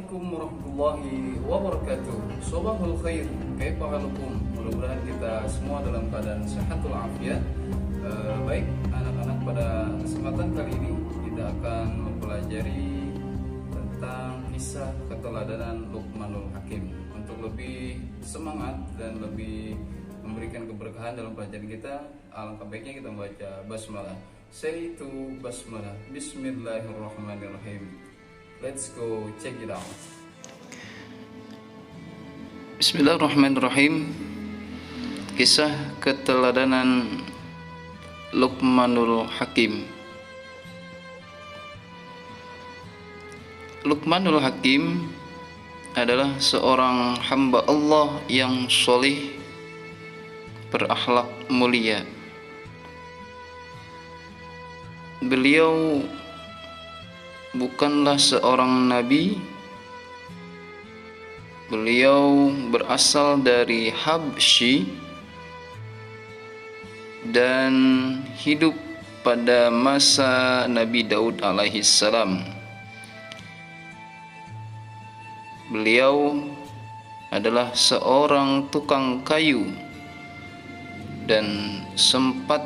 Assalamualaikum warahmatullahi wabarakatuh. Sobahul khair, kaifa halukum? Mudah-mudahan kita semua dalam keadaan sehat walafiat. Baik anak-anak, pada kesempatan kali ini kita akan mempelajari tentang kisah keteladanan Luqmanul Hakim. Untuk lebih semangat dan lebih memberikan keberkahan dalam pelajaran kita, alangkah baiknya kita membaca basmalah. Say to basmalah. Bismillahirrahmanirrahim. Let's go check it out. Bismillahirrahmanirrahim. Kisah keteladanan Luqmanul Hakim. Luqmanul Hakim adalah seorang hamba Allah yang soleh, berakhlak mulia. Beliau bukanlah seorang nabi. Beliau berasal dari Habsyi dan hidup pada masa Nabi Daud alaihissalam. Beliau adalah seorang tukang kayu dan sempat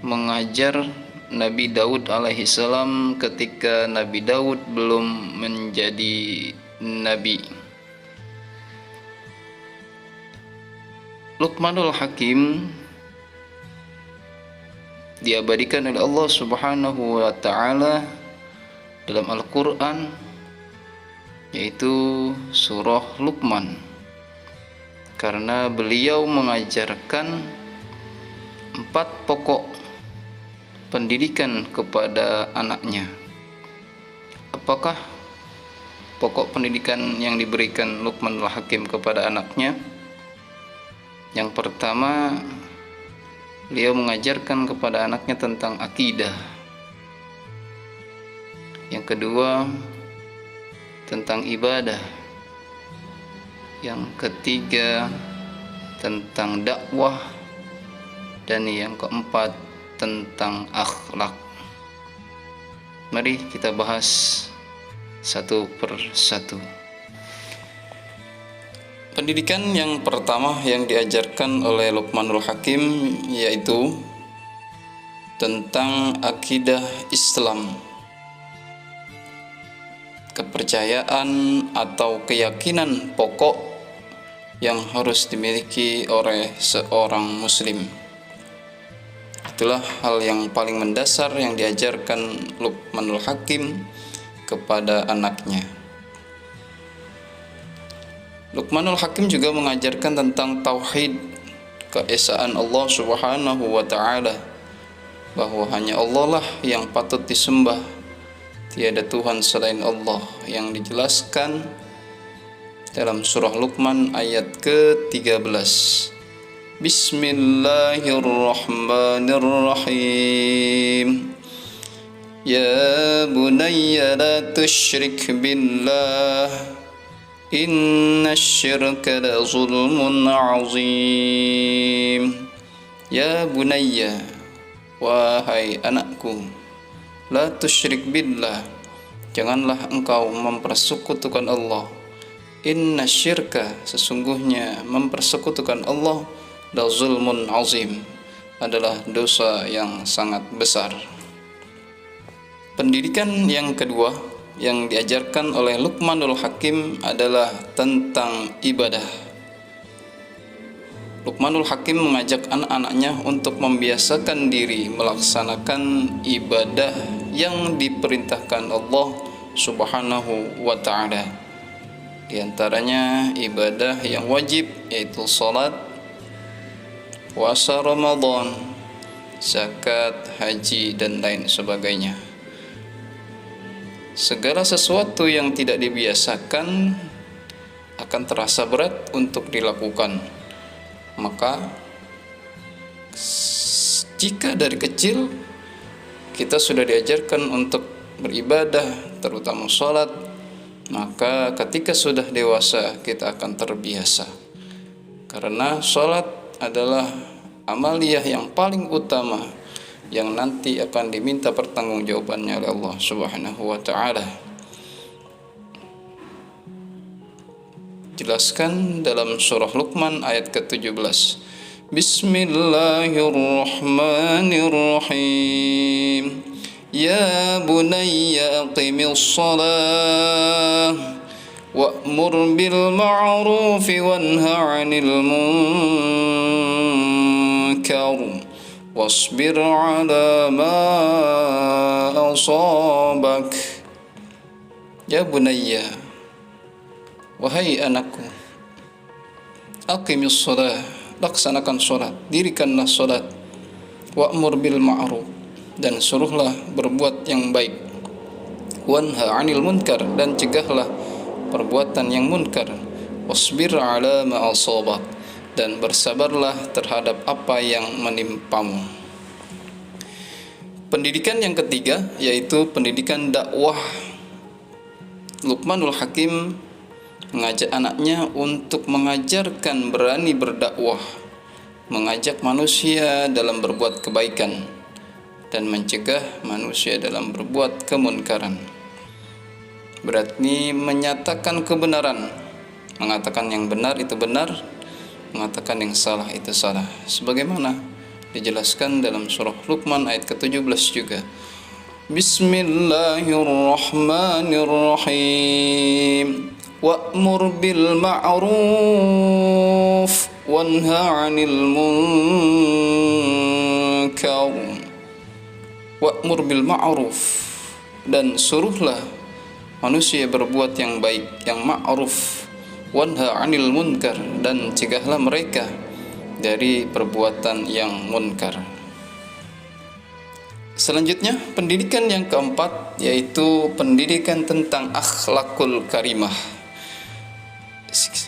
mengajar Nabi Daud alaihissalam ketika Nabi Daud belum menjadi nabi. Luqmanul Hakim diabadikan oleh Allah Subhanahu wa taala dalam Al-Qur'an, yaitu surah Luqman, karena beliau mengajarkan 4 pokok pendidikan kepada anaknya. Apakah pokok pendidikan yang diberikan Luqmanul Hakim kepada anaknya? Yang pertama, beliau mengajarkan kepada anaknya tentang akidah. Yang kedua, tentang ibadah. Yang ketiga, tentang dakwah. Dan yang keempat, tentang akhlak. Mari kita bahas satu per satu. Pendidikan yang pertama yang diajarkan oleh Luqmanul Hakim yaitu tentang akidah Islam, kepercayaan atau keyakinan pokok yang harus dimiliki oleh seorang muslim. Itulah hal yang paling mendasar yang diajarkan Luqmanul Hakim kepada anaknya. Luqmanul Hakim juga mengajarkan tentang tauhid, keesaan Allah Subhanahu wa taala, bahwa hanya Allah lah yang patut disembah, tiada Tuhan selain Allah, yang dijelaskan dalam surah Luqman ayat ke-13. Bismillahirrahmanirrahim. Ya bunayya la tusyrik billah, innasyirka la zulmun azim. Ya bunayya, wahai anakku, la tusyrik billah, janganlah engkau mempersekutukan Allah. Innasyirka, sesungguhnya mempersekutukan Allah, la zulmun azim, adalah dosa yang sangat besar. Pendidikan yang kedua yang diajarkan oleh Luqmanul Hakim adalah tentang ibadah. Luqmanul Hakim mengajak anak-anaknya untuk membiasakan diri melaksanakan ibadah yang diperintahkan Allah Subhanahu wa taala. Di antaranya ibadah yang wajib, yaitu salat, puasa Ramadan, zakat, haji, dan lain sebagainya. Segala sesuatu yang tidak dibiasakan akan terasa berat untuk dilakukan. Maka jika dari kecil kita sudah diajarkan untuk beribadah, terutama sholat, maka ketika sudah dewasa kita akan terbiasa. Karena sholat adalah amaliyah yang paling utama yang nanti akan diminta pertanggungjawabannya oleh Allah Subhanahu wa taala. dijelaskan dalam surah Luqman ayat ke-17. Bismillahirrahmanirrahim. Ya bunayya aqimis shalah wa'mur bil ma'ruf wanha 'anil munkar wasbir 'ala ma asabak. Ya bunayya, wahai anakku, aqimis shalah, laksanakan salat, dirikanlah salat, wa'mur bil ma'ruf, dan suruhlah berbuat yang baik, wanha 'anil munkar, dan cegahlah perbuatan yang munkar, wasbir 'ala ma asabak, dan bersabarlah terhadap apa yang menimpamu. Pendidikan yang ketiga yaitu pendidikan dakwah. Luqmanul Hakim mengajak anaknya untuk mengajarkan berani berdakwah, mengajak manusia dalam berbuat kebaikan dan mencegah manusia dalam berbuat kemunkaran. Berarti menyatakan kebenaran, mengatakan yang benar itu benar, mengatakan yang salah itu salah, sebagaimana dijelaskan dalam surah Luqman ayat ke-17 juga. Bismillahirrahmanirrahim. Wa'mur bil ma'ruf wanha 'anil munkar. Wa'mur bil ma'ruf, dan suruhlah manusia berbuat yang baik, yang ma'ruf, wanha 'anil munkar, dan cegahlah mereka dari perbuatan yang munkar. Selanjutnya, pendidikan yang keempat yaitu pendidikan tentang akhlakul karimah.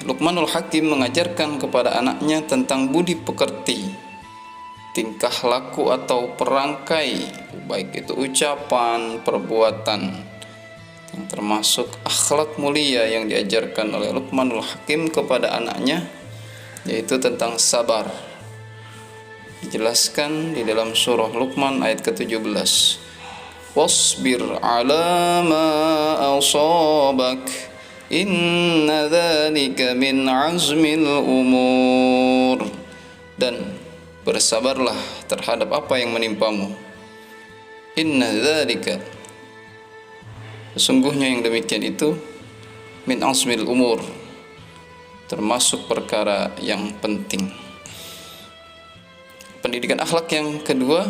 Luqmanul Hakim mengajarkan kepada anaknya tentang budi pekerti, tingkah laku atau perangkai, baik itu ucapan, perbuatan, yang termasuk akhlak mulia yang diajarkan oleh Luqmanul Hakim kepada anaknya, yaitu tentang sabar. Dijelaskan di dalam surah Luqman ayat ke-17. Wasbir 'ala ma asabak, inna dzalika min 'azmil umur. Dan bersabarlah terhadap apa yang menimpamu. Inna dzalika, sesungguhnya yang demikian itu, min 'azmil umur, termasuk perkara yang penting. Pendidikan akhlak yang kedua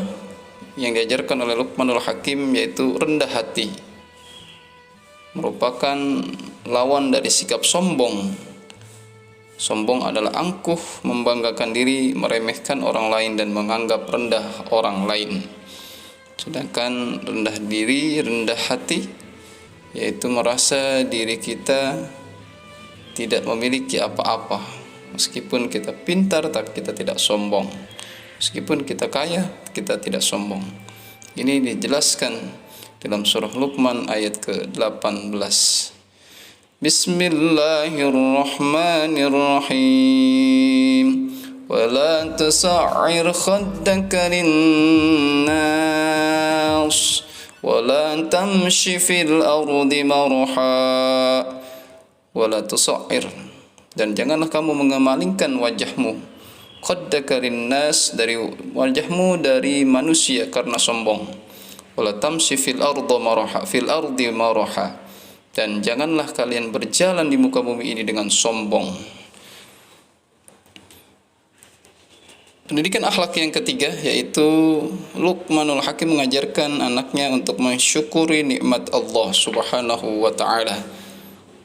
yang diajarkan oleh Luqmanul Hakim yaitu rendah hati, merupakan lawan dari sikap sombong. Sombong adalah angkuh, membanggakan diri, meremehkan orang lain dan menganggap rendah orang lain. Sedangkan rendah diri, rendah hati yaitu merasa diri kita tidak memiliki apa-apa. Meskipun kita pintar tapi kita tidak sombong. Meskipun kita kaya, kita tidak sombong. Ini dijelaskan dalam surah Luqman ayat ke-18. Bismillahirrahmanirrahim. Wa la tusa'ir khaddaka linnas wa la tamshi fil ardi marha. Wa la tusa'ir, dan janganlah kamu mengemalingkan wajahmu, khaddaka linnas, dari wajahmu dari manusia karena sombong. Wala tamshi fil ardi maraha, dan janganlah kalian berjalan di muka bumi ini dengan sombong. Pendidikan akhlak yang ketiga yaitu Luqmanul Hakim mengajarkan anaknya untuk mensyukuri nikmat Allah Subhanahu wa taala.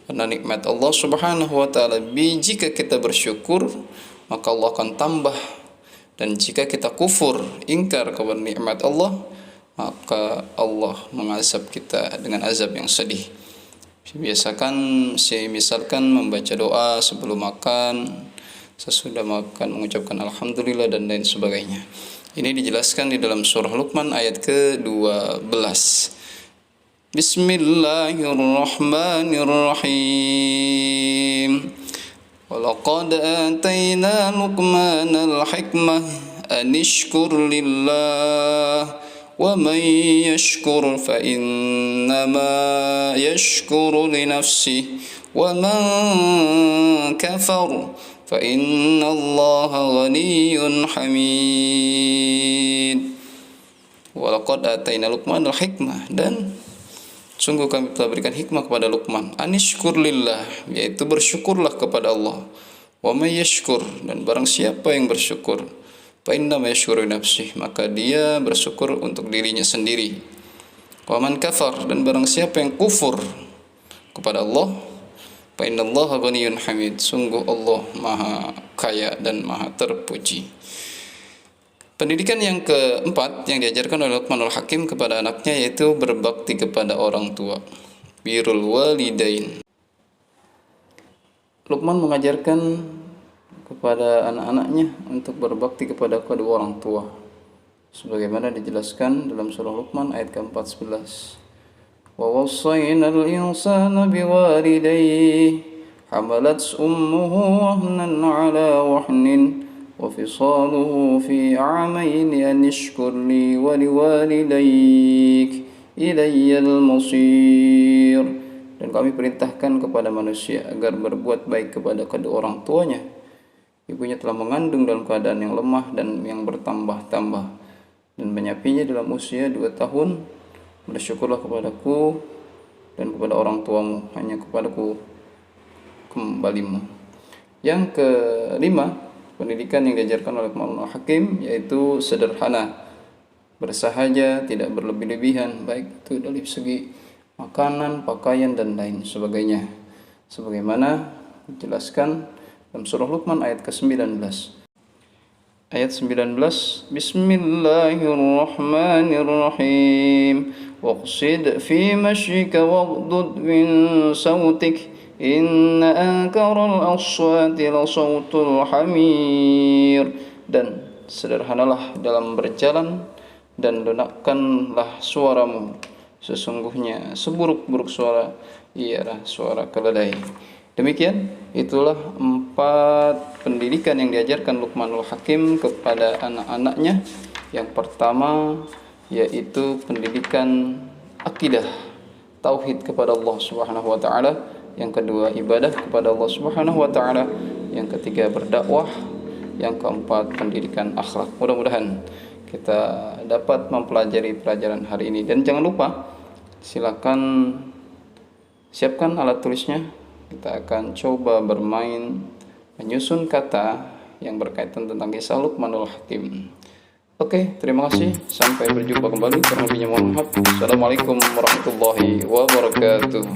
Karena nikmat Allah Subhanahu wa taala, jika kita bersyukur maka Allah akan tambah, dan jika kita kufur, ingkar kepada nikmat Allah, maka Allah mengazab kita dengan azab yang sedih. Misalkan membaca doa sebelum makan, sesudah makan mengucapkan alhamdulillah dan lain sebagainya. Ini dijelaskan di dalam surah Luqman ayat ke-12. Bismillahirrahmanirrahim. Walaqad atayna Luqmanal hikmah an ishkur lillah ومن يشكر فإنما يشكر لنفسه ومن كفر فإن الله غني حميد. Walaqad ataina Luqmanal hikmah, dan sungguh kami telah berikan hikmah kepada Luqman. Anishkur lillah, yaitu bersyukurlah kepada Allah. Wa may yashkur, dan barang siapa yang bersyukur, fa inna ma yashkuru nafsih, maka dia bersyukur untuk dirinya sendiri. Wa man kafar, dan barang siapa yang kufur kepada Allah, fa innallaha ghaniyyun hamid, sungguh Allah maha kaya dan maha terpuji. Pendidikan yang keempat yang diajarkan oleh Luqmanul Hakim kepada anaknya yaitu berbakti kepada orang tua. Birrul walidain. Luqman mengajarkan kepada anak-anaknya untuk berbakti kepada kedua orang tua, sebagaimana dijelaskan dalam surah Luqman ayat ke-14. Wa wassaynal insana biwalidayhi hamalat ummuhu wahnan 'ala wahnin وفصاله في عامين أن اشكر لي ولوالديك إلي المصير. Dan kami perintahkan kepada manusia agar berbuat baik kepada kedua orang tuanya. Ibunya telah mengandung dalam keadaan yang lemah dan yang bertambah-tambah, dan menyapinya dalam usia 2 tahun. Bersyukurlah kepadaku dan kepada orang tuamu, hanya kepadaku kembalimu. Yang kelima, pendidikan yang diajarkan oleh Luqmanul Hakim yaitu sederhana, bersahaja, tidak berlebih-lebihan, baik itu dari segi makanan, pakaian, dan lain sebagainya, sebagaimana dijelaskan dalam surah Luqman ayat ke-19. Ayat 19, Bismillahirrahmanirrahim. Waqsid fi mashyika waghdud min sautik Inna ankaral aswati la sautul hamir. Dan sederhanalah dalam berjalan dan lunakkanlah suaramu, sesungguhnya seburuk-buruk suara ialah suara keledai. Demikian, itulah 4 pendidikan yang diajarkan Luqmanul Hakim kepada anak-anaknya. Yang pertama yaitu pendidikan akidah, tauhid kepada Allah Subhanahu wa taala. Yang kedua, ibadah kepada Allah Subhanahu wa taala. Yang ketiga, berdakwah. Yang keempat, pendidikan akhlak. Mudah-mudahan kita dapat mempelajari pelajaran hari ini, dan jangan lupa silakan siapkan alat tulisnya. Kita akan coba bermain menyusun kata yang berkaitan tentang kisah Luqmanul Hakim. Oke, terima kasih. Sampai berjumpa kembali. Kurang lebihnya mohon maaf. Assalamualaikum warahmatullahi wabarakatuh.